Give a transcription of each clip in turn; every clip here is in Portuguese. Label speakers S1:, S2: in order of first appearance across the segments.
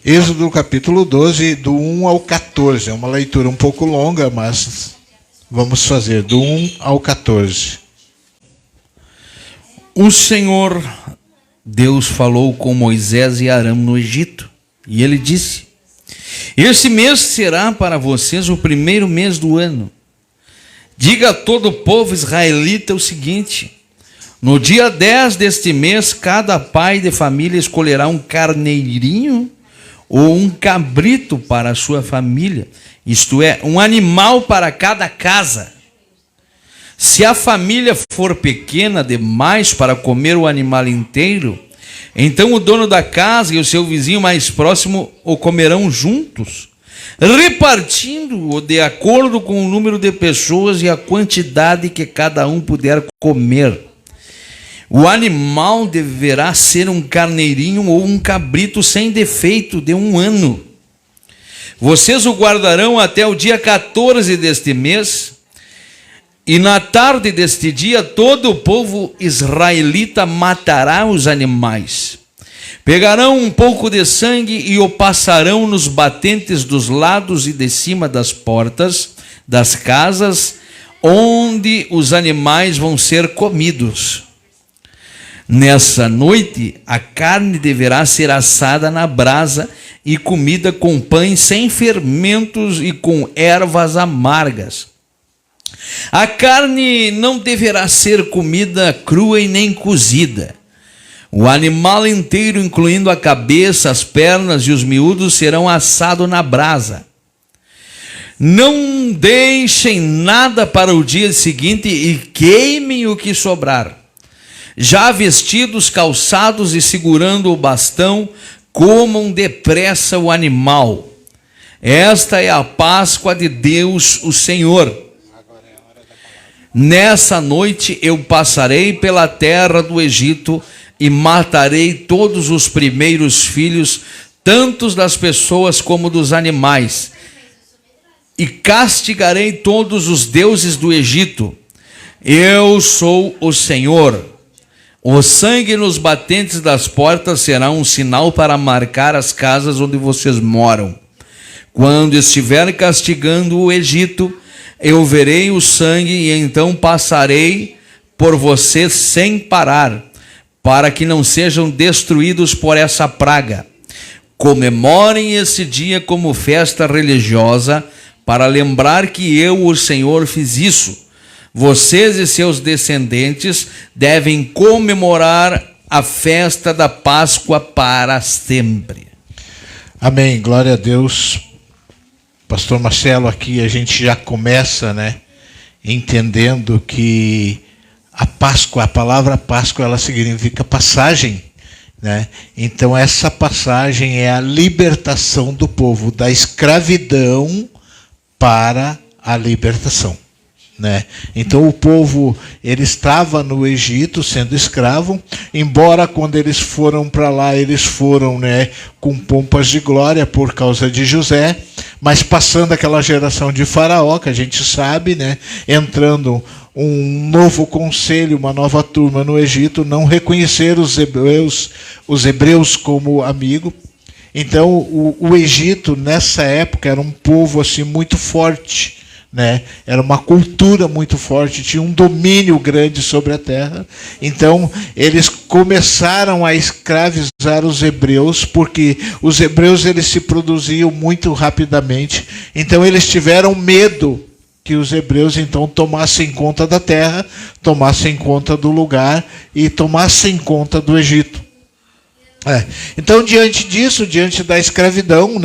S1: Êxodo capítulo 12, do 1 ao 14. É uma leitura um pouco longa, mas vamos fazer do 1 ao 14.
S2: O Senhor Deus falou com Moisés e Arão no Egito, e ele disse: Esse mês será para vocês o primeiro mês do ano. Diga a todo o povo israelita o seguinte: no dia 10 deste mês, cada pai de família escolherá um carneirinho ou um cabrito para a sua família, isto é, um animal para cada casa. Se a família for pequena demais para comer o animal inteiro, então o dono da casa e o seu vizinho mais próximo o comerão juntos, repartindo-o de acordo com o número de pessoas e a quantidade que cada um puder comer. O animal deverá ser um carneirinho ou um cabrito sem defeito de 1 ano. Vocês o guardarão até o dia 14 deste mês, e na tarde deste dia todo o povo israelita matará os animais. Pegarão um pouco de sangue e o passarão nos batentes dos lados e de cima das portas das casas onde os animais vão ser comidos. Nessa noite, a carne deverá ser assada na brasa e comida com pães sem fermentos e com ervas amargas. A carne não deverá ser comida crua e nem cozida. O animal inteiro, incluindo a cabeça, as pernas e os miúdos, serão assados na brasa. Não deixem nada para o dia seguinte e queimem o que sobrar. Já vestidos, calçados e segurando o bastão, comam depressa o animal. Esta é a Páscoa de Deus, o Senhor. Nessa noite eu passarei pela terra do Egito e matarei todos os primeiros filhos, tanto das pessoas como dos animais, e castigarei todos os deuses do Egito. Eu sou o Senhor. O sangue nos batentes das portas será um sinal para marcar as casas onde vocês moram. Quando estiver castigando o Egito, eu verei o sangue e então passarei por vocês sem parar, para que não sejam destruídos por essa praga. Comemorem esse dia como festa religiosa, para lembrar que eu, o Senhor, fiz isso. Vocês e seus descendentes devem comemorar a festa da Páscoa para sempre.
S1: Amém, glória a Deus. Pastor Marcelo, aqui a gente já começa, entendendo que a Páscoa, a palavra Páscoa, ela significa passagem, Então essa passagem é a libertação do povo da escravidão para a libertação. Então o povo, ele estava no Egito sendo escravo, embora quando eles foram para lá, eles foram com pompas de glória por causa de José, mas passando aquela geração de Faraó, que a gente sabe, entrando um novo conselho, uma nova turma no Egito, não reconheceram os hebreus como amigo. Então o Egito nessa época era um povo assim muito forte, Era uma cultura muito forte, tinha um domínio grande sobre a terra. Então eles começaram a escravizar os hebreus, porque os hebreus eles se produziam muito rapidamente. Então eles tiveram medo que os hebreus então tomassem conta da terra, tomassem conta do lugar e tomassem conta do Egito. Então, diante disso, diante da escravidão,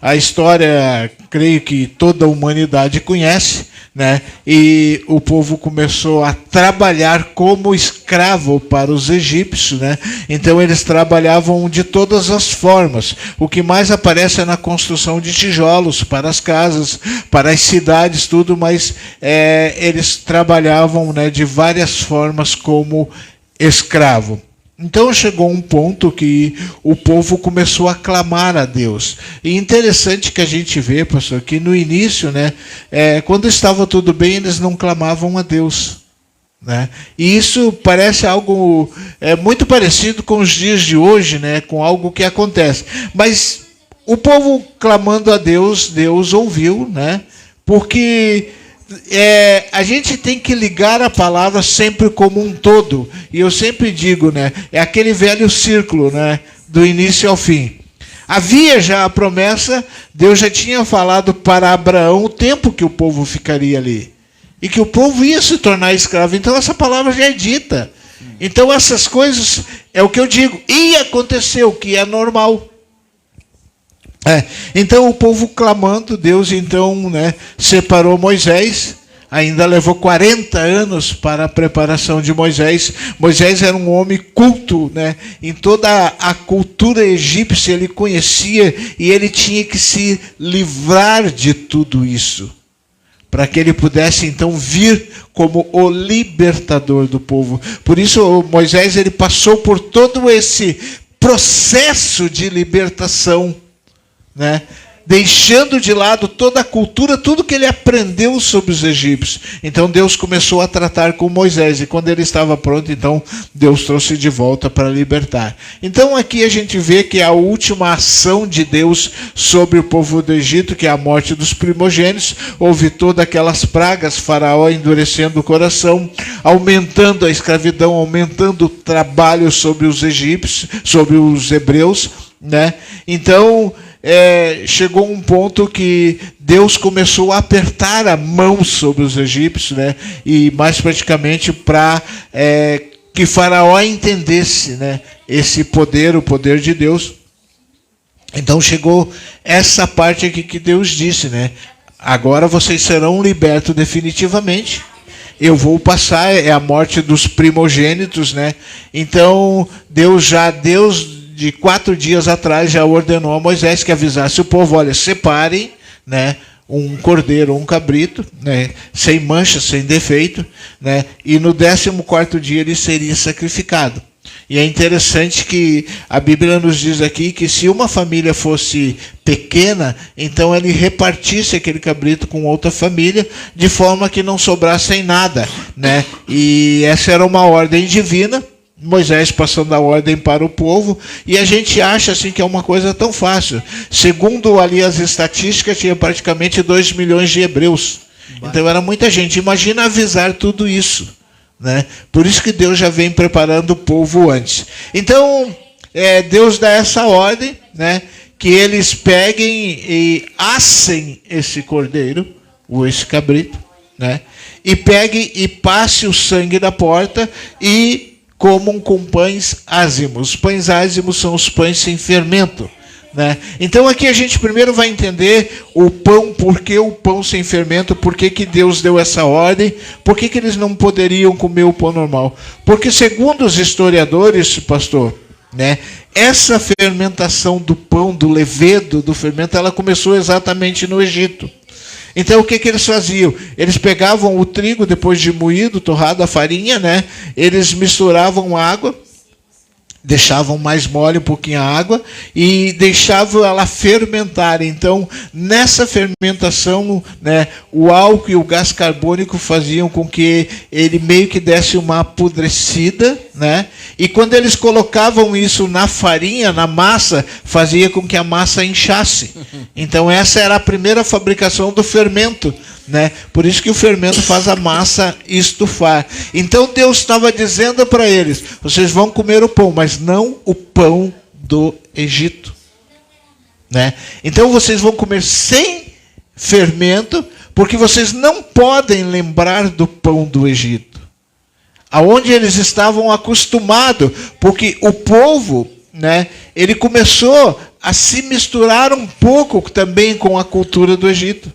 S1: a história, creio que toda a humanidade conhece, e o povo começou a trabalhar como escravo para os egípcios, Então, eles trabalhavam de todas as formas. O que mais aparece é na construção de tijolos para as casas, para as cidades, tudo, mas eles trabalhavam de várias formas como escravo. Então chegou um ponto que o povo começou a clamar a Deus. E interessante que a gente vê, pastor, que no início, quando estava tudo bem, eles não clamavam a Deus. E isso parece algo muito parecido com os dias de hoje, com algo que acontece. Mas o povo clamando a Deus, Deus ouviu, né? Porque a gente tem que ligar a palavra sempre como um todo. E eu sempre digo, né? É aquele velho círculo, né? Do início ao fim. Havia já a promessa, Deus já tinha falado para Abraão o tempo que o povo ficaria ali. E que o povo ia se tornar escravo. Então essa palavra já é dita. Então essas coisas, é o que eu digo, e aconteceu, o que é normal. Então o povo clamando, Deus então, né, separou Moisés. Ainda levou 40 anos para a preparação de Moisés. Moisés era um homem culto, né? Em toda a cultura egípcia ele conhecia e ele tinha que se livrar de tudo isso, para que ele pudesse então vir como o libertador do povo. Por isso Moisés ele passou por todo esse processo de libertação, né? Deixando de lado toda a cultura, tudo que ele aprendeu sobre os egípcios. Então Deus começou a tratar com Moisés, e quando ele estava pronto, então Deus trouxe de volta para libertar. Então aqui a gente vê que a última ação de Deus sobre o povo do Egito, que é a morte dos primogênitos, houve todas aquelas pragas, Faraó endurecendo o coração, aumentando a escravidão, aumentando o trabalho sobre os egípcios, sobre os hebreus, né? Então chegou um ponto que Deus começou a apertar a mão sobre os egípcios, né? E mais praticamente para que Faraó entendesse, né, esse poder, o poder de Deus. Então chegou essa parte aqui que Deus disse, né? Agora vocês serão libertos definitivamente. Eu vou passar, é a morte dos primogênitos, né? Então Deus de 4 dias atrás já ordenou a Moisés que avisasse o povo, olha, separem, né, um cordeiro ou um cabrito, né, sem mancha, sem defeito, né, e no 14º dia ele seria sacrificado. E é interessante que a Bíblia nos diz aqui que se uma família fosse pequena, então ele repartisse aquele cabrito com outra família, de forma que não sobrasse em nada, né? E essa era uma ordem divina, Moisés passando a ordem para o povo, e a gente acha assim que é uma coisa tão fácil. Segundo ali as estatísticas, tinha praticamente 2 milhões de hebreus. Então era muita gente. Imagina avisar tudo isso, né? Por isso que Deus já vem preparando o povo antes. Então Deus dá essa ordem, né, que eles peguem e assem esse cordeiro, ou esse cabrito, né, e peguem e passe o sangue da porta e comam com pães ázimos. Os pães ázimos são os pães sem fermento, né? Então aqui a gente primeiro vai entender o pão, por que o pão sem fermento, por que Deus deu essa ordem, por que eles não poderiam comer o pão normal. Porque segundo os historiadores, pastor, né, essa fermentação do pão, do levedo, do fermento, ela começou exatamente no Egito. Então o que eles faziam? Eles pegavam o trigo depois de moído, torrado, a farinha, né? Eles misturavam água, deixavam mais mole um pouquinho a água e deixavam ela fermentar. Então nessa fermentação, né, o álcool e o gás carbônico faziam com que ele meio que desse uma apodrecida, né? E quando eles colocavam isso na farinha, na massa, fazia com que a massa inchasse. Então essa era a primeira fabricação do fermento, né? Por isso que o fermento faz a massa estufar. Então Deus estava dizendo para eles, vocês vão comer o pão, mas não o pão do Egito, né? Então vocês vão comer sem fermento, porque vocês não podem lembrar do pão do Egito, aonde eles estavam acostumados, porque o povo, né, ele começou a se misturar um pouco também com a cultura do Egito,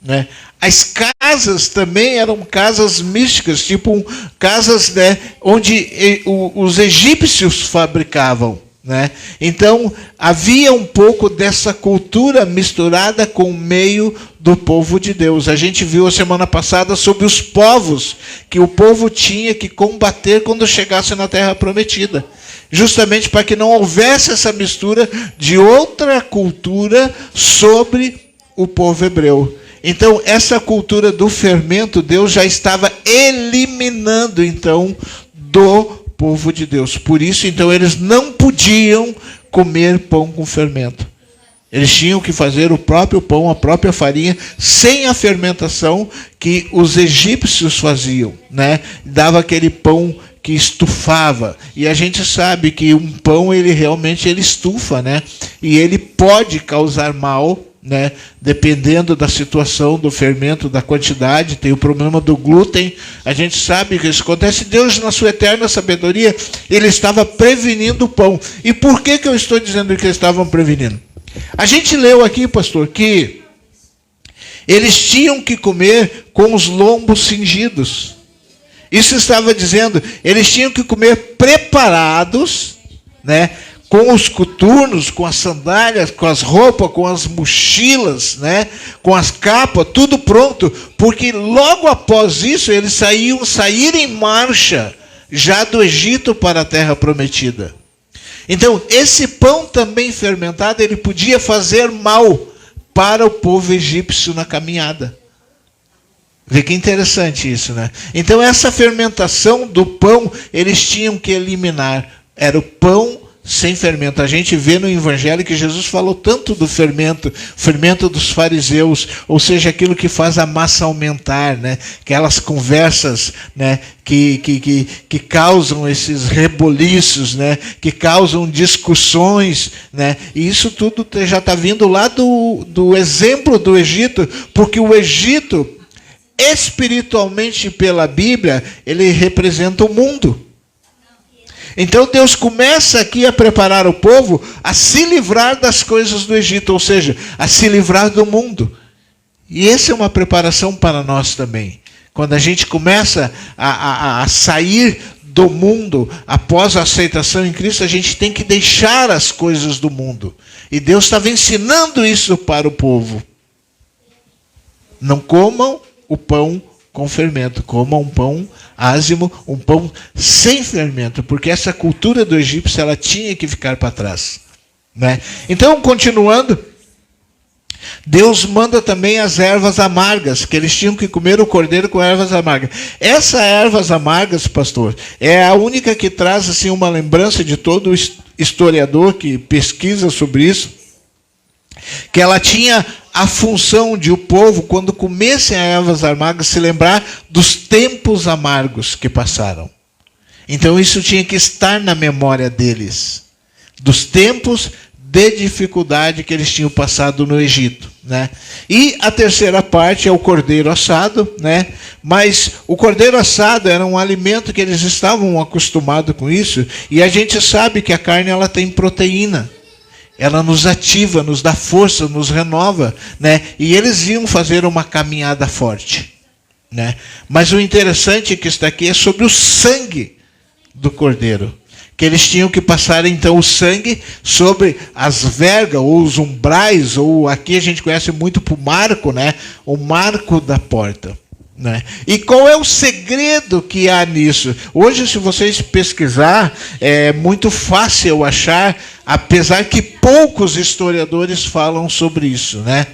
S1: né? As casas também eram casas místicas, tipo casas, né, onde os egípcios fabricavam, né? Então havia um pouco dessa cultura misturada com o meio do povo de Deus. A gente viu a semana passada sobre os povos que o povo tinha que combater quando chegasse na Terra Prometida, justamente para que não houvesse essa mistura de outra cultura sobre o povo hebreu. Então essa cultura do fermento Deus já estava eliminando então do povo de Deus. Por isso então eles não podiam comer pão com fermento. Eles tinham que fazer o próprio pão, a própria farinha, sem a fermentação que os egípcios faziam, né? Dava aquele pão que estufava. E a gente sabe que um pão, ele realmente estufa, né? E ele pode causar mal, né? Dependendo da situação, do fermento, da quantidade. Tem o problema do glúten. A gente sabe que isso acontece. Deus, na sua eterna sabedoria, ele estava prevenindo o pão. E por que eu estou dizendo que eles estavam prevenindo? A gente leu aqui, pastor, que eles tinham que comer com os lombos cingidos. Isso estava dizendo, eles tinham que comer preparados, né, com os coturnos, com as sandálias, com as roupas, com as mochilas, né, com as capas, tudo pronto, porque logo após isso eles saíram em marcha já do Egito para a terra prometida. Então, esse pão também fermentado, ele podia fazer mal para o povo egípcio na caminhada. Vê que interessante isso, né? Então, essa fermentação do pão, eles tinham que eliminar. Era o pão sem fermento. A gente vê no Evangelho que Jesus falou tanto do fermento dos fariseus, ou seja, aquilo que faz a massa aumentar, né? Aquelas conversas, né? Que causam esses reboliços, né? Que causam discussões, né? E isso tudo já está vindo lá do exemplo do Egito, porque o Egito, espiritualmente pela Bíblia, ele representa o mundo. Então Deus começa aqui a preparar o povo a se livrar das coisas do Egito, ou seja, a se livrar do mundo. E essa é uma preparação para nós também. Quando a gente começa a sair do mundo, após a aceitação em Cristo, a gente tem que deixar as coisas do mundo. E Deus estava ensinando isso para o povo. Não comam o pão com fermento, comam um pão ázimo, um pão sem fermento, porque essa cultura do egípcio, ela tinha que ficar para trás, né? Então, continuando, Deus manda também as ervas amargas, que eles tinham que comer o cordeiro com ervas amargas. Essas ervas amargas, pastor, é a única que traz assim uma lembrança de todo historiador que pesquisa sobre isso, que ela tinha a função de o povo, quando comessem as ervas amargas, se lembrar dos tempos amargos que passaram. Então isso tinha que estar na memória deles, dos tempos de dificuldade que eles tinham passado no Egito, né? E a terceira parte é o cordeiro assado, né? Mas o cordeiro assado era um alimento que eles estavam acostumados com isso, e a gente sabe que a carne, ela tem proteína. Ela nos ativa, nos dá força, nos renova, né? E eles iam fazer uma caminhada forte, né? Mas o interessante que está aqui é sobre o sangue do cordeiro, que eles tinham que passar então o sangue sobre as vergas ou os umbrais, ou aqui a gente conhece muito por marco, né? O marco da porta, né? E qual é o segredo que há nisso? Hoje, se vocês pesquisar, é muito fácil achar, apesar que poucos historiadores falam sobre isso, né?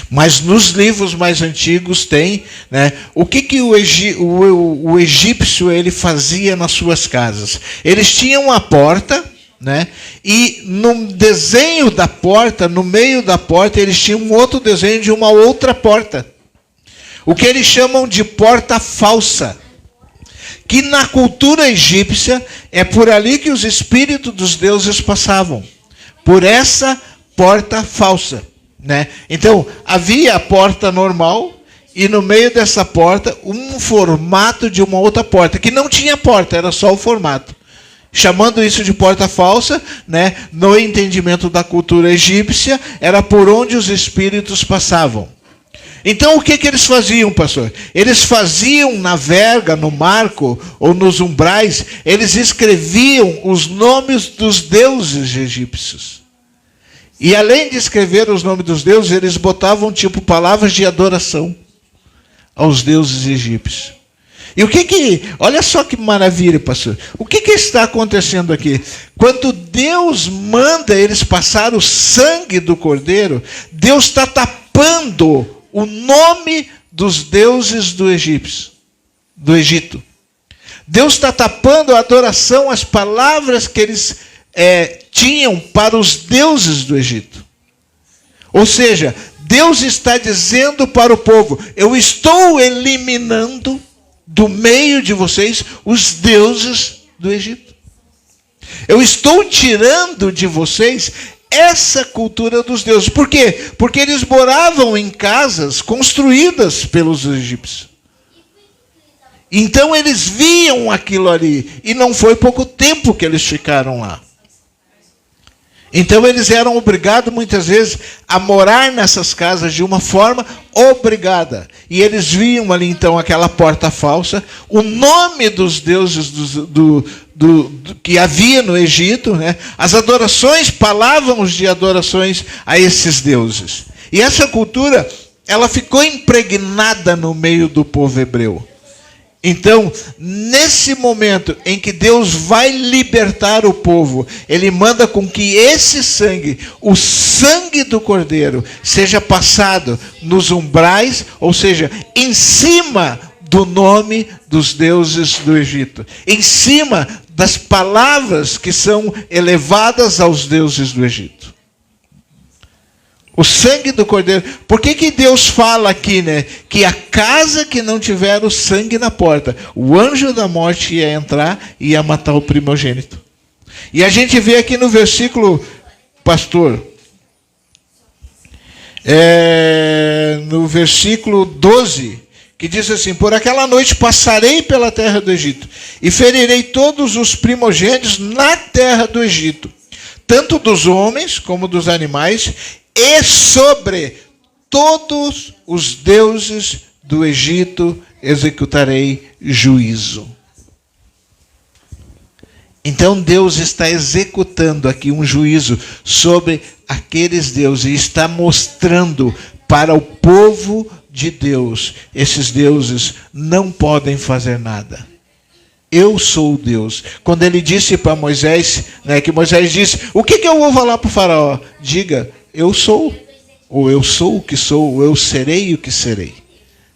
S1: Mas nos livros mais antigos tem, né? O que o egípcio ele fazia nas suas casas? Eles tinham a porta, né? E no desenho da porta, no meio da porta, eles tinham um outro desenho de uma outra porta. O que eles chamam de porta falsa, que na cultura egípcia é por ali que os espíritos dos deuses passavam, por essa porta falsa, né? Então, havia a porta normal e no meio dessa porta um formato de uma outra porta, que não tinha porta, era só o formato. Chamando isso de porta falsa, né? No entendimento da cultura egípcia, era por onde os espíritos passavam. Então, o que eles faziam, pastor? Eles faziam na verga, no marco, ou nos umbrais, eles escreviam os nomes dos deuses egípcios. E além de escrever os nomes dos deuses, eles botavam tipo palavras de adoração aos deuses egípcios. E olha só que maravilha, pastor. O que está acontecendo aqui? Quando Deus manda eles passar o sangue do cordeiro, Deus está tapando o nome dos deuses do Egito. Deus está tapando a adoração, as palavras que eles tinham para os deuses do Egito. Ou seja, Deus está dizendo para o povo: eu estou eliminando do meio de vocês os deuses do Egito. Eu estou tirando de vocês essa cultura dos deuses. Por quê? Porque eles moravam em casas construídas pelos egípcios. Então eles viam aquilo ali. E não foi pouco tempo que eles ficaram lá. Então eles eram obrigados muitas vezes a morar nessas casas de uma forma obrigada. E eles viam ali então aquela porta falsa, o nome dos deuses que havia no Egito, né? As adorações, palavras de adorações a esses deuses. E essa cultura, ela ficou impregnada no meio do povo hebreu. Então, nesse momento em que Deus vai libertar o povo, Ele manda com que esse sangue, o sangue do Cordeiro, seja passado nos umbrais, ou seja, em cima do nome dos deuses do Egito, em cima das palavras que são elevadas aos deuses do Egito. O sangue do Cordeiro. Por que Deus fala aqui, né? Que a casa que não tiver o sangue na porta, o anjo da morte ia entrar e ia matar o primogênito. E a gente vê aqui no versículo, pastor, no versículo 12, que diz assim: por aquela noite passarei pela terra do Egito, e ferirei todos os primogênitos na terra do Egito, tanto dos homens como dos animais, e sobre todos os deuses do Egito executarei juízo. Então Deus está executando aqui um juízo sobre aqueles deuses e está mostrando para o povo de Deus: esses deuses não podem fazer nada. Eu sou o Deus. Quando ele disse para Moisés, né, que Moisés disse: o que eu vou falar para o faraó? Diga: eu sou, ou eu sou o que sou, ou eu serei o que serei.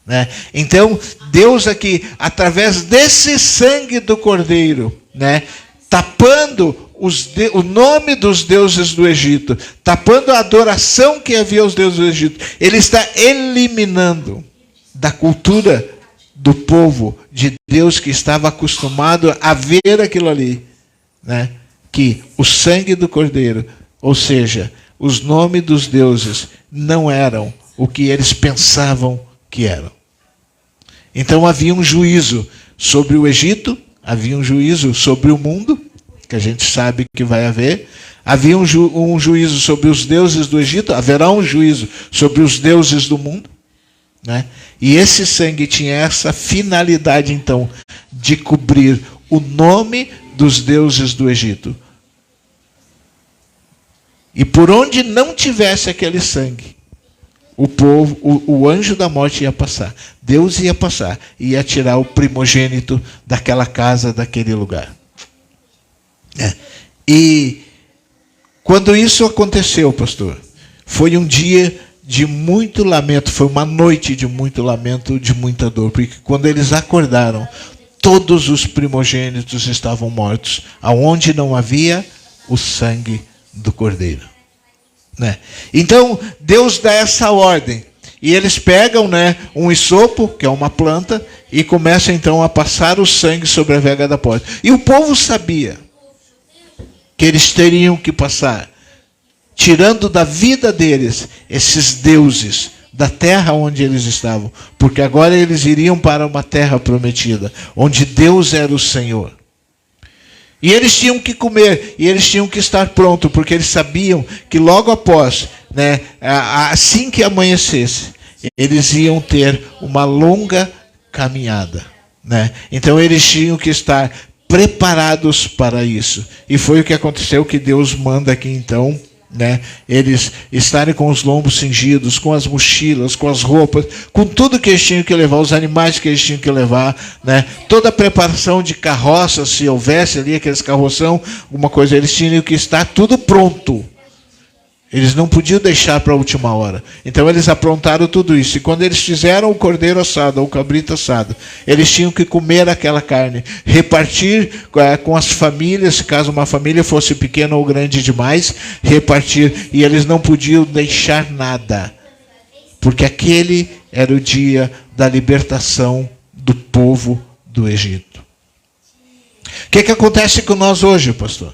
S1: Né? Então, Deus aqui, através desse sangue do Cordeiro, né, tapando o nome dos deuses do Egito, tapando a adoração que havia aos deuses do Egito, Ele está eliminando da cultura do povo de Deus, que estava acostumado a ver aquilo ali, né, que o sangue do Cordeiro, ou seja, os nomes dos deuses, não eram o que eles pensavam que eram. Então havia um juízo sobre o Egito, havia um juízo sobre o mundo, que a gente sabe que vai haver. Havia um juízo sobre os deuses do Egito, haverá um juízo sobre os deuses do mundo. Né? E esse sangue tinha essa finalidade, então, de cobrir o nome dos deuses do Egito. E por onde não tivesse aquele sangue, o povo, o anjo da morte ia passar. Deus ia passar e ia tirar o primogênito daquela casa, daquele lugar. E quando isso aconteceu, pastor, foi um dia de muito lamento, foi uma noite de muito lamento, de muita dor, porque quando eles acordaram, todos os primogênitos estavam mortos, aonde não havia o sangue do Cordeiro. Né? Então, Deus dá essa ordem. E eles pegam, né, um hisopo, que é uma planta, e começam então a passar o sangue sobre a vega da porta. E o povo sabia que eles teriam que passar, tirando da vida deles esses deuses da terra onde eles estavam. Porque agora eles iriam para uma terra prometida, onde Deus era o Senhor. E eles tinham que comer, e eles tinham que estar prontos, porque eles sabiam que logo após, né, assim que amanhecesse, eles iam ter uma longa caminhada. Né? Então eles tinham que estar preparados para isso. E foi o que aconteceu, que Deus manda aqui então, né, eles estarem com os lombos cingidos, com as mochilas, com as roupas, com tudo que eles tinham que levar, os animais que eles tinham que levar, né, toda a preparação de carroça, se houvesse ali aqueles carroção, alguma coisa, eles tinham que estar tudo pronto. Eles não podiam deixar para a última hora. Então eles aprontaram tudo isso. E quando eles fizeram o cordeiro assado, ou o cabrito assado, eles tinham que comer aquela carne, repartir com as famílias, caso uma família fosse pequena ou grande demais, repartir. E eles não podiam deixar nada, porque aquele era o dia da libertação do povo do Egito. O que acontece com nós hoje, pastor?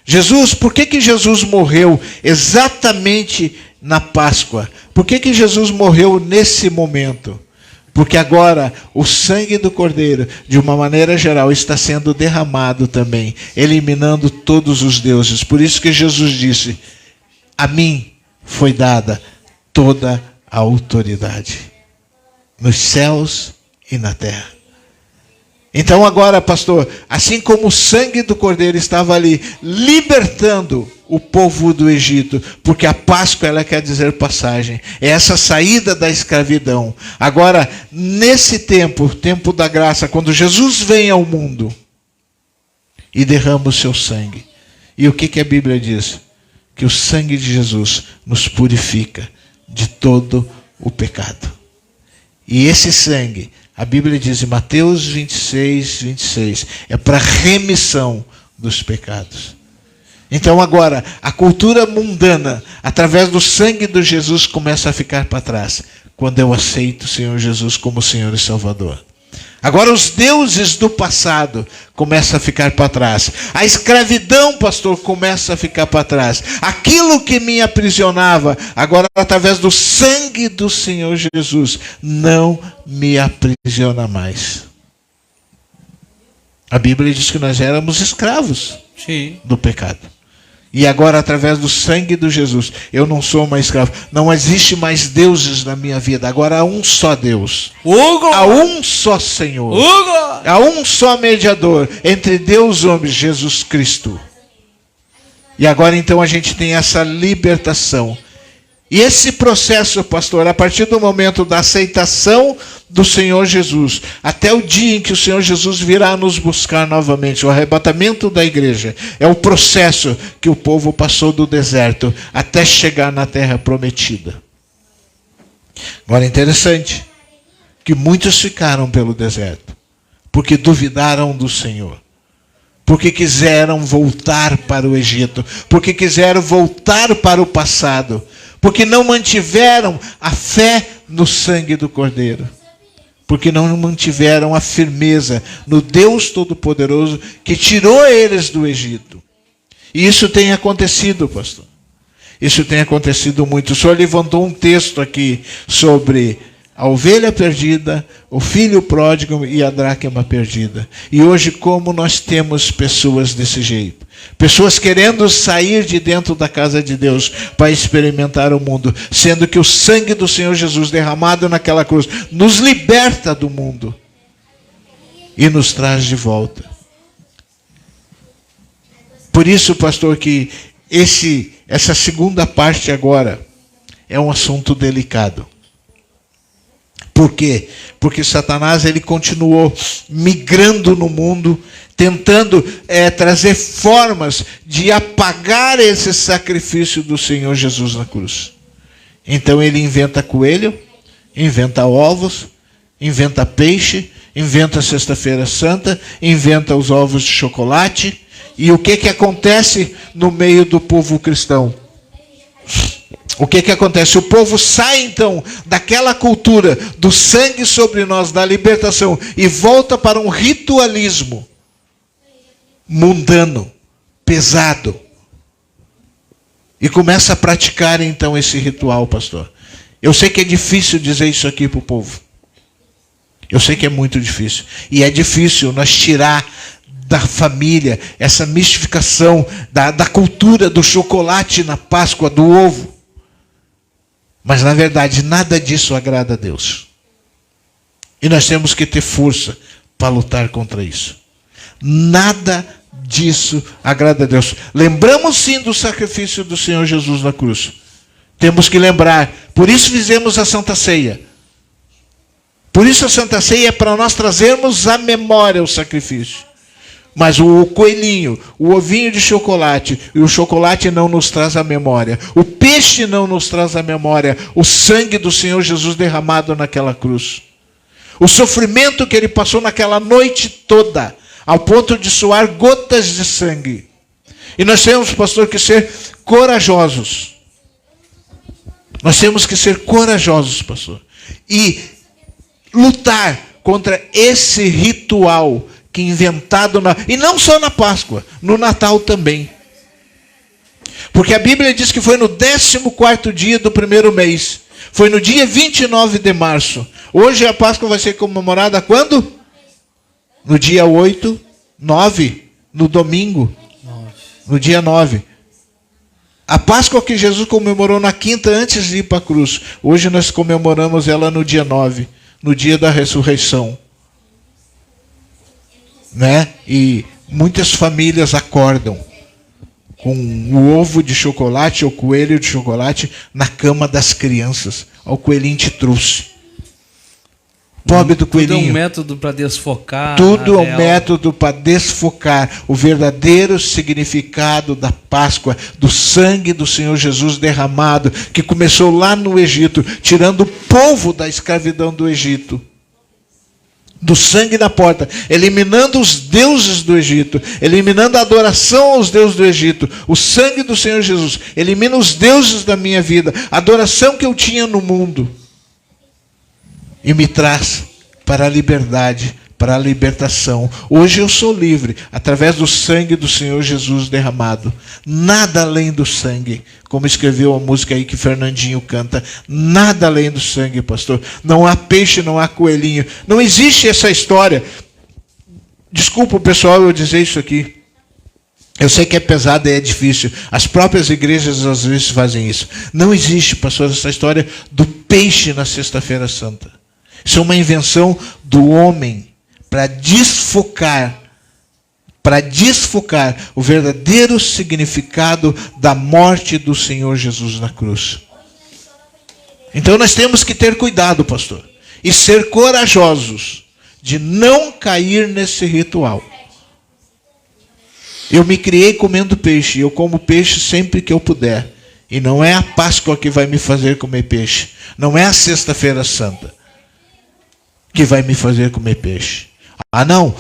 S1: Jesus, por que Jesus morreu exatamente na Páscoa? Por que Jesus morreu nesse momento? Porque agora o sangue do Cordeiro, de uma maneira geral, está sendo derramado também, eliminando todos os deuses. Por isso que Jesus disse: a mim foi dada toda a autoridade, nos céus e na terra. Então agora, pastor, assim como o sangue do Cordeiro estava ali libertando o povo do Egito, porque a Páscoa ela quer dizer passagem, é essa saída da escravidão. Agora, nesse tempo, o tempo da graça, quando Jesus vem ao mundo e derrama o seu sangue. E o que a Bíblia diz? Que o sangue de Jesus nos purifica de todo o pecado. E esse sangue, a Bíblia diz em Mateus 26, 26, é para remissão dos pecados. Então agora, a cultura mundana, através do sangue de Jesus, começa a ficar para trás, quando eu aceito o Senhor Jesus como Senhor e Salvador. Agora os deuses do passado começam a ficar para trás. A escravidão, pastor, começa a ficar para trás. Aquilo que me aprisionava, agora através do sangue do Senhor Jesus, não me aprisiona mais. A Bíblia diz que nós éramos escravos do pecado. E agora, através do sangue de Jesus, eu não sou mais escravo. Não existe mais deuses na minha vida. Agora há um só Deus. Há um só Senhor. Há um só mediador entre Deus e homem, Jesus Cristo. E agora então a gente tem essa libertação. E esse processo, pastor, a partir do momento da aceitação do Senhor Jesus, até o dia em que o Senhor Jesus virá nos buscar novamente, o arrebatamento da igreja, é o processo que o povo passou do deserto até chegar na terra prometida. Agora é interessante que muitos ficaram pelo deserto, porque duvidaram do Senhor, porque quiseram voltar para o Egito, porque quiseram voltar para o passado, porque não mantiveram a fé no sangue do Cordeiro, porque não mantiveram a firmeza no Deus Todo-Poderoso que tirou eles do Egito. E isso tem acontecido, pastor. Isso tem acontecido muito. O senhor levantou um texto aqui sobre a ovelha perdida, o filho pródigo e a dracma perdida. E hoje, como nós temos pessoas desse jeito? Pessoas querendo sair de dentro da casa de Deus para experimentar o mundo, sendo que o sangue do Senhor Jesus derramado naquela cruz nos liberta do mundo e nos traz de volta. Por isso, pastor, que essa segunda parte agora é um assunto delicado. Por quê? Porque Satanás ele continuou migrando no mundo, tentando trazer formas de apagar esse sacrifício do Senhor Jesus na cruz. Então ele inventa coelho, inventa ovos, inventa peixe, inventa Sexta-feira Santa, inventa os ovos de chocolate. E o que acontece no meio do povo cristão? O que acontece? O povo sai então daquela cultura do sangue sobre nós, da libertação, e volta para um ritualismo mundano, pesado. E começa a praticar então esse ritual, pastor. Eu sei que é difícil dizer isso aqui para o povo. Eu sei que é muito difícil. E é difícil nós tirar da família essa mistificação da cultura do chocolate na Páscoa, do ovo. Mas, na verdade, nada disso agrada a Deus. E nós temos que ter força para lutar contra isso. Nada disso agrada a Deus. Lembramos sim do sacrifício do Senhor Jesus na cruz. Temos que lembrar. Por isso fizemos a Santa Ceia. Por isso a Santa Ceia é para nós trazermos à memória o sacrifício. Mas o coelhinho, o ovinho de chocolate, e o chocolate não nos traz a memória. O peixe não nos traz a memória. O sangue do Senhor Jesus derramado naquela cruz. O sofrimento que ele passou naquela noite toda, ao ponto de suar gotas de sangue. E nós temos, pastor, que ser corajosos. Nós temos que ser corajosos, pastor. E lutar contra esse ritual que inventado e não só na Páscoa, no Natal também. Porque a Bíblia diz que foi no 14º dia do primeiro mês. Foi no dia 29 de março. Hoje a Páscoa vai ser comemorada quando? No dia 8, 9, no domingo. No dia 9. A Páscoa que Jesus comemorou na quinta antes de ir para a cruz. Hoje nós comemoramos ela no dia 9, no dia da ressurreição. Né? E muitas famílias acordam com o ovo de chocolate ou coelho de chocolate na cama das crianças. Ó, o coelhinho te trouxe. Pobre do coelhinho.
S2: Tudo é um método para desfocar.
S1: Tudo é um método para desfocar o verdadeiro significado da Páscoa, do sangue do Senhor Jesus derramado, que começou lá no Egito, tirando o povo da escravidão do Egito. Do sangue na porta, eliminando os deuses do Egito, eliminando a adoração aos deuses do Egito. O sangue do Senhor Jesus elimina os deuses da minha vida, a adoração que eu tinha no mundo, e me traz para a liberdade, para a libertação. Hoje eu sou livre, através do sangue do Senhor Jesus derramado. Nada além do sangue. Como escreveu a música aí que Fernandinho canta. Nada além do sangue, pastor. Não há peixe, não há coelhinho. Não existe essa história. Desculpa, pessoal, eu dizer isso aqui. Eu sei que é pesado e é difícil. As próprias igrejas às vezes fazem isso. Não existe, pastor, essa história do peixe na Sexta-feira Santa. Isso é uma invenção do homem para desfocar o verdadeiro significado da morte do Senhor Jesus na cruz. Então nós temos que ter cuidado, pastor, e ser corajosos de não cair nesse ritual. Eu me criei comendo peixe, eu como peixe sempre que eu puder. E não é a Páscoa que vai me fazer comer peixe. Não é a Sexta-feira Santa que vai me fazer comer peixe. Ah, não,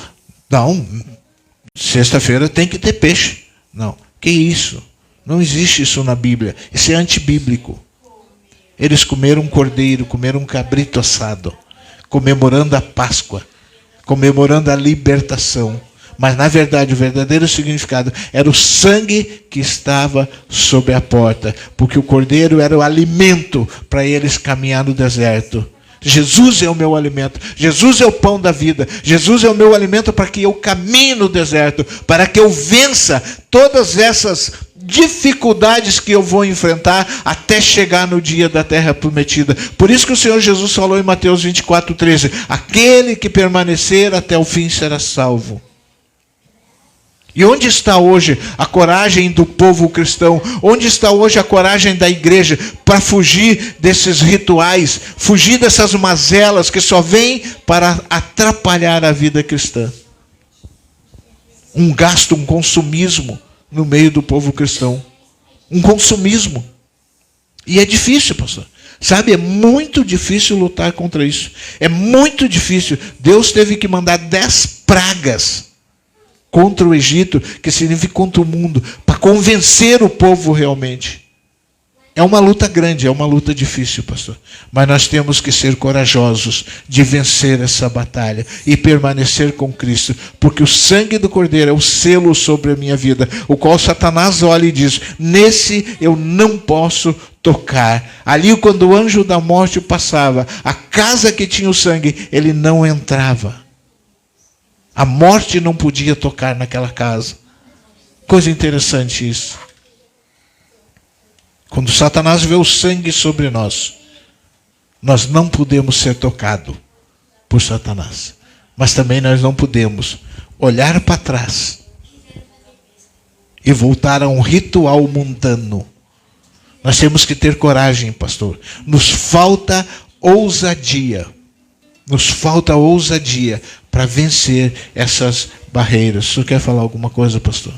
S1: sexta-feira tem que ter peixe. Não, que isso? Não existe isso na Bíblia. Isso é antibíblico. Eles comeram um cordeiro, comeram um cabrito assado, comemorando a Páscoa, comemorando a libertação. Mas, na verdade, o verdadeiro significado era o sangue que estava sobre a porta, porque o cordeiro era o alimento para eles caminhar no deserto. Jesus é o meu alimento. Jesus é o pão da vida. Jesus é o meu alimento para que eu caminhe no deserto, para que eu vença todas essas dificuldades que eu vou enfrentar até chegar no dia da terra prometida. Por isso que o Senhor Jesus falou em Mateus 24:13: aquele que permanecer até o fim será salvo. E onde está hoje a coragem do povo cristão? Onde está hoje a coragem da igreja para fugir desses rituais, fugir dessas mazelas que só vêm para atrapalhar a vida cristã? Um gasto, um consumismo no meio do povo cristão. Um consumismo. E é difícil, pastor. Sabe, é muito difícil lutar contra isso. É muito difícil. Deus teve que mandar 10 pragas contra o Egito, que significa contra o mundo, para convencer o povo realmente. É uma luta grande, é uma luta difícil, pastor. Mas nós temos que ser corajosos de vencer essa batalha e permanecer com Cristo, porque o sangue do Cordeiro é o selo sobre a minha vida, o qual Satanás olha e diz: nesse eu não posso tocar. Ali, quando o anjo da morte passava, a casa que tinha o sangue, ele não entrava. A morte não podia tocar naquela casa. Coisa interessante isso. Quando Satanás vê o sangue sobre nós, nós não podemos ser tocados por Satanás. Mas também nós não podemos olhar para trás e voltar a um ritual mundano. Nós temos que ter coragem, pastor. Nos falta ousadia. Nos falta ousadia para vencer essas barreiras. O senhor quer falar alguma coisa, pastor?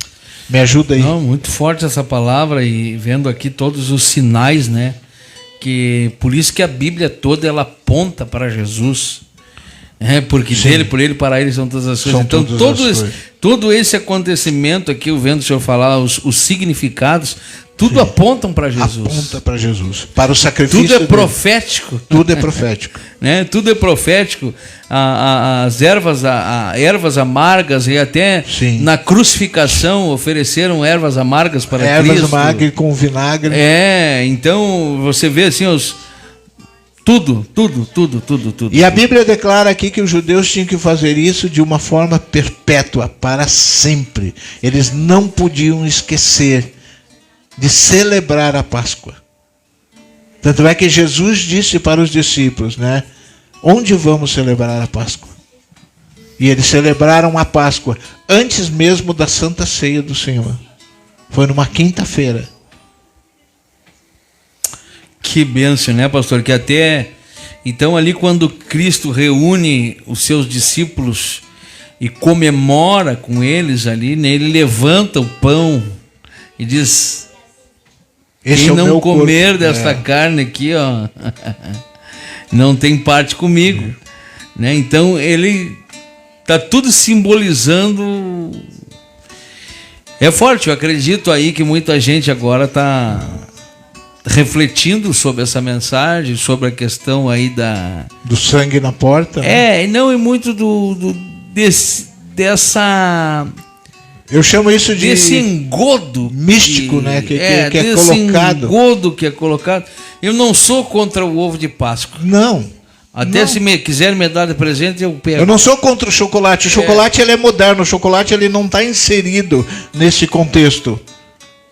S1: Me ajuda aí.
S2: Não, muito forte essa palavra, e vendo aqui todos os sinais, né? Que por isso que a Bíblia toda ela aponta para Jesus. Porque
S1: Sim.
S2: dele, por ele, para ele são todas as coisas.
S1: São
S2: Então
S1: todas as
S2: todo esse acontecimento aqui, eu vendo o senhor falar, os significados, tudo
S1: Sim.
S2: apontam para Jesus.
S1: Aponta para Jesus. Para o sacrifício.
S2: Tudo é profético.
S1: Tudo é profético.
S2: Né? Tudo é profético. As ervas amargas, e até
S1: Sim.
S2: na crucificação ofereceram ervas amargas para
S1: Ervas
S2: Cristo.
S1: amargas com vinagre.
S2: Então você vê assim tudo.
S1: E a Bíblia declara aqui que os judeus tinham que fazer isso de uma forma perpétua, para sempre. Eles não podiam esquecer de celebrar a Páscoa. Tanto é que Jesus disse para os discípulos, né? Onde vamos celebrar a Páscoa? E eles celebraram a Páscoa antes mesmo da Santa Ceia do Senhor. Foi numa quinta-feira.
S2: Que bênção, né, pastor? Que até então ali quando Cristo reúne os seus discípulos e comemora com eles ali, né, ele levanta o pão e diz: quem não comer desta carne aqui, ó, não tem parte comigo. Né? Então ele está tudo simbolizando. É forte, eu acredito aí que muita gente agora está refletindo sobre essa mensagem, sobre a questão aí
S1: do sangue na porta.
S2: Não, e muito dessa...
S1: Eu chamo isso de
S2: desse engodo
S1: místico, né? Que é
S2: desse
S1: colocado.
S2: Engodo que é colocado. Eu não sou contra o ovo de Páscoa.
S1: Não.
S2: Até
S1: não.
S2: Se quiser me dar de presente, eu pego.
S1: Eu não sou contra o chocolate. O chocolate ele é moderno. O chocolate ele não está inserido nesse contexto.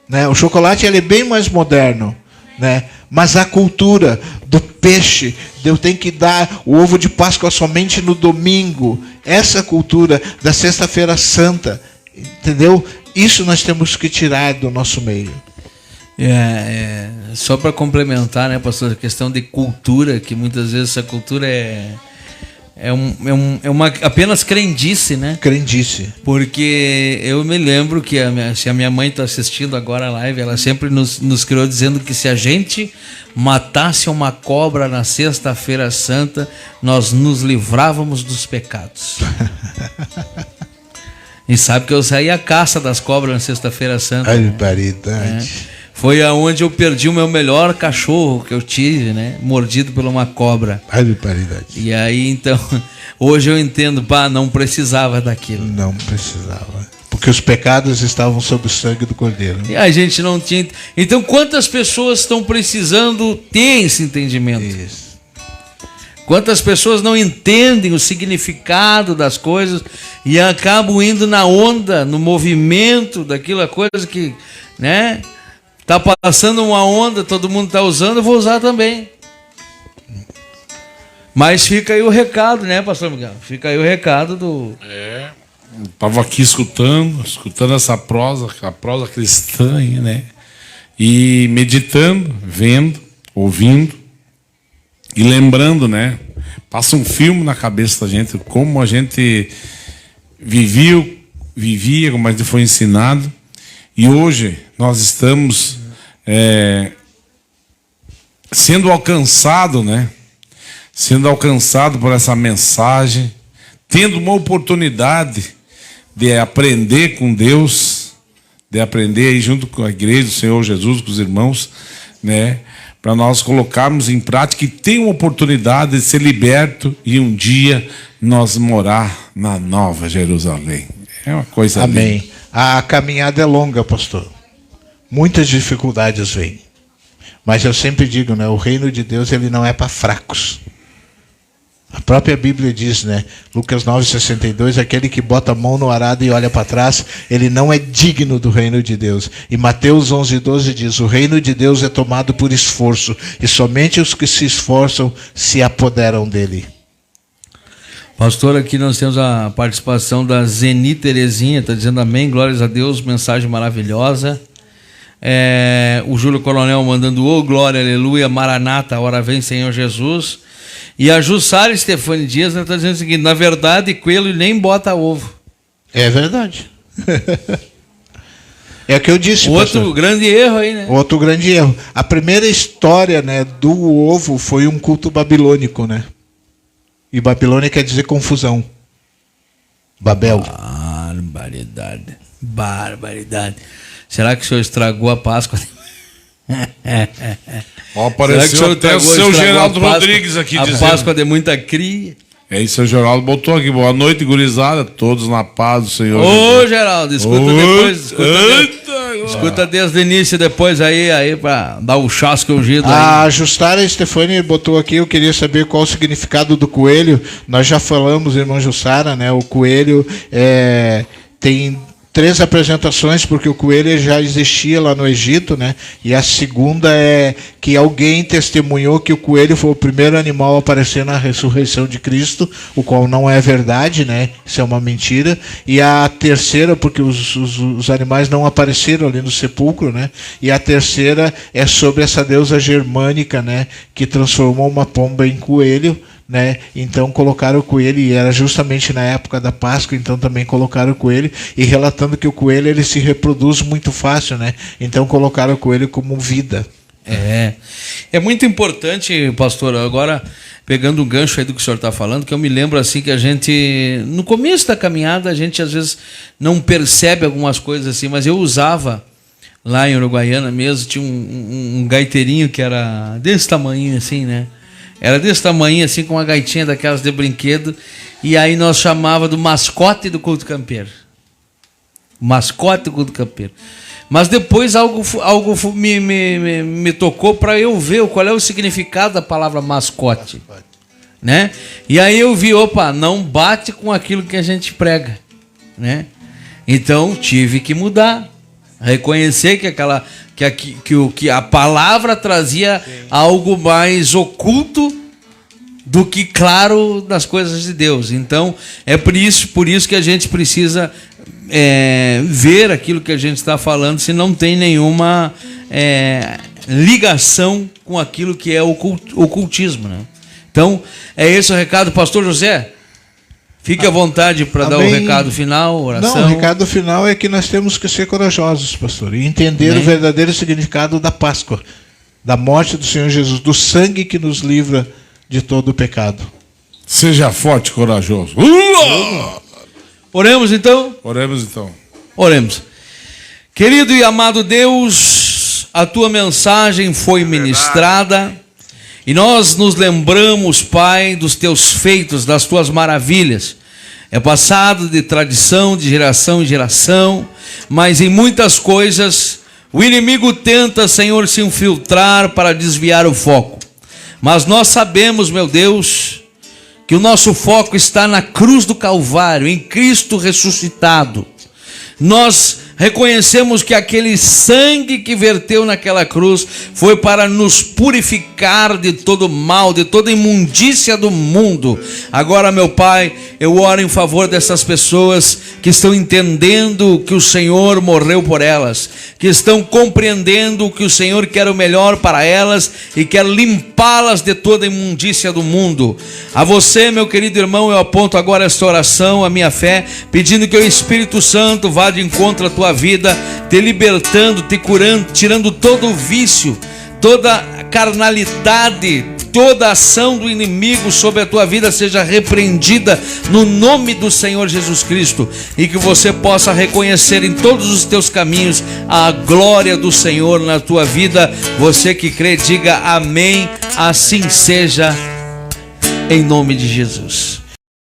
S1: Né? O chocolate ele é bem mais moderno. Né? Mas a cultura do peixe, eu tenho que dar o ovo de Páscoa somente no domingo. Essa cultura da Sexta-feira Santa. Entendeu? Isso nós temos que tirar do nosso meio.
S2: Só para complementar, né, pastor, a questão de cultura, que muitas vezes essa cultura é uma apenas crendice, né?
S1: Crendice.
S2: Porque eu me lembro que se a minha mãe está assistindo agora a live, ela sempre nos criou dizendo que se a gente matasse uma cobra na Sexta-feira Santa, nós nos livrávamos dos pecados. E sabe que eu saí à caça das cobras na Sexta-feira Santa.
S1: Ai, paridade.
S2: Foi aonde eu perdi o meu melhor cachorro que eu tive, né? Mordido por uma cobra.
S1: Ai, paridade.
S2: E aí, então, hoje eu entendo, não precisava daquilo.
S1: Não precisava. Porque os pecados estavam sob o sangue do Cordeiro.
S2: E a gente não tinha. Então, quantas pessoas estão precisando ter esse entendimento?
S1: Isso.
S2: Quantas pessoas não entendem o significado das coisas e acabam indo na onda, no movimento daquilo, a coisa que, né? Tá passando uma onda, todo mundo tá usando, eu vou usar também. Mas fica aí o recado, né, pastor Miguel? Fica aí o recado do...
S3: Eu tava aqui escutando essa prosa, a prosa cristã aí, né? E meditando, vendo, ouvindo e lembrando, né? Passa um filme na cabeça da gente, como a gente vivia, como a gente foi ensinado. E hoje nós estamos sendo alcançado, né? Sendo alcançado por essa mensagem, tendo uma oportunidade de aprender com Deus, de aprender aí junto com a igreja do Senhor Jesus, com os irmãos, né? Para nós colocarmos em prática e ter uma oportunidade de ser liberto e um dia nós morar na Nova Jerusalém. É uma coisa
S1: Amém.
S3: linda.
S1: A caminhada é longa, pastor. Muitas dificuldades vêm. Mas eu sempre digo, né? O reino de Deus ele não é para fracos. A própria Bíblia diz, né? Lucas 9,62, aquele que bota a mão no arado e olha para trás, ele não é digno do reino de Deus. E Mateus 11,12 diz, o reino de Deus é tomado por esforço, e somente os que se esforçam se apoderam dele.
S2: Pastor, aqui nós temos a participação da Zeni Terezinha, está dizendo amém, glórias a Deus, mensagem maravilhosa. O Júlio Coronel mandando, glória, aleluia, maranata, hora vem Senhor Jesus. E a Jussara Stefani Dias está dizendo o seguinte, na verdade, coelho nem bota ovo.
S1: É verdade. É o que eu disse,
S2: Outro
S1: pastor.
S2: grande erro aí, né?
S1: Outro grande erro. A primeira história, né, do ovo foi um culto babilônico, né? E Babilônia quer dizer confusão. Babel.
S2: Barbaridade. Barbaridade. Será que o senhor estragou a Páscoa?
S3: Ó, apareceu até o seu Geraldo Rodrigues aqui
S2: a
S3: dizendo.
S2: A Páscoa de muita cria.
S3: É isso, o Geraldo botou aqui. Boa noite, gurizada. Todos na paz do Senhor.
S2: Ô, Geraldo, escuta depois.
S3: Eita,
S2: Escuta desde o início, depois aí pra dar o chasque ungido aí.
S1: A Justara Stefani botou aqui, eu queria saber qual o significado do coelho. Nós já falamos, irmã Jussara, né? O coelho tem 3 apresentações, porque o coelho já existia lá no Egito, né? E a segunda é que alguém testemunhou que o coelho foi o primeiro animal a aparecer na ressurreição de Cristo, o qual não é verdade, né? Isso é uma mentira. E a terceira, porque os animais não apareceram ali no sepulcro, né? E a terceira é sobre essa deusa germânica, né? Que transformou uma pomba em coelho, né? Então colocaram o coelho, e era justamente na época da Páscoa, então também colocaram o coelho, e relatando que o coelho ele se reproduz muito fácil, né? Então colocaram o coelho como vida.
S2: É muito importante, pastor, agora pegando o gancho aí do que o senhor está falando, que eu me lembro assim que a gente, no começo da caminhada, a gente às vezes não percebe algumas coisas assim, mas eu usava lá em Uruguaiana mesmo, tinha um gaiteirinho que era desse tamanho assim, né? Era desse tamanho, assim, com uma gaitinha daquelas de brinquedo. E aí nós chamava do mascote do culto campeiro. Mascote do culto campeiro. Mas depois algo me tocou para eu ver qual é o significado da palavra mascote. Né? E aí eu vi, opa, não bate com aquilo que a gente prega. Né? Então tive que mudar. Reconhecer que a palavra trazia algo mais oculto do que claro das coisas de Deus. Então, é por isso que a gente precisa ver aquilo que a gente está falando, se não tem nenhuma ligação com aquilo que é o ocultismo. Né? Então, é esse o recado, pastor José. Fique à vontade para dar o recado final, oração.
S1: Não, o recado final é que nós temos que ser corajosos, pastor, e entender o verdadeiro significado da Páscoa, da morte do Senhor Jesus, do sangue que nos livra de todo o pecado.
S3: Seja forte e corajoso.
S2: Oremos então?
S3: Oremos então.
S2: Oremos. Querido e amado Deus, a tua mensagem foi ministrada. E nós nos lembramos, Pai, dos teus feitos, das tuas maravilhas. É passado de tradição, de geração em geração, mas em muitas coisas o inimigo tenta, Senhor, se infiltrar para desviar o foco. Mas nós sabemos, meu Deus, que o nosso foco está na cruz do Calvário, em Cristo ressuscitado. Nós reconhecemos que aquele sangue que verteu naquela cruz foi para nos purificar de todo mal, de toda imundícia do mundo. Agora, meu Pai, eu oro em favor dessas pessoas que estão entendendo que o Senhor morreu por elas, que estão compreendendo que o Senhor quer o melhor para elas e quer limpá-las de toda imundícia do mundo. A você, meu querido irmão, eu aponto agora esta oração, a minha fé, pedindo que o Espírito Santo vá de encontro à tua vida, te libertando, te curando, tirando todo o vício, toda carnalidade, toda ação do inimigo sobre a tua vida seja repreendida no nome do Senhor Jesus Cristo, e que você possa reconhecer em todos os teus caminhos a glória do Senhor na tua vida. Você que crê, diga amém, assim seja, em nome de Jesus.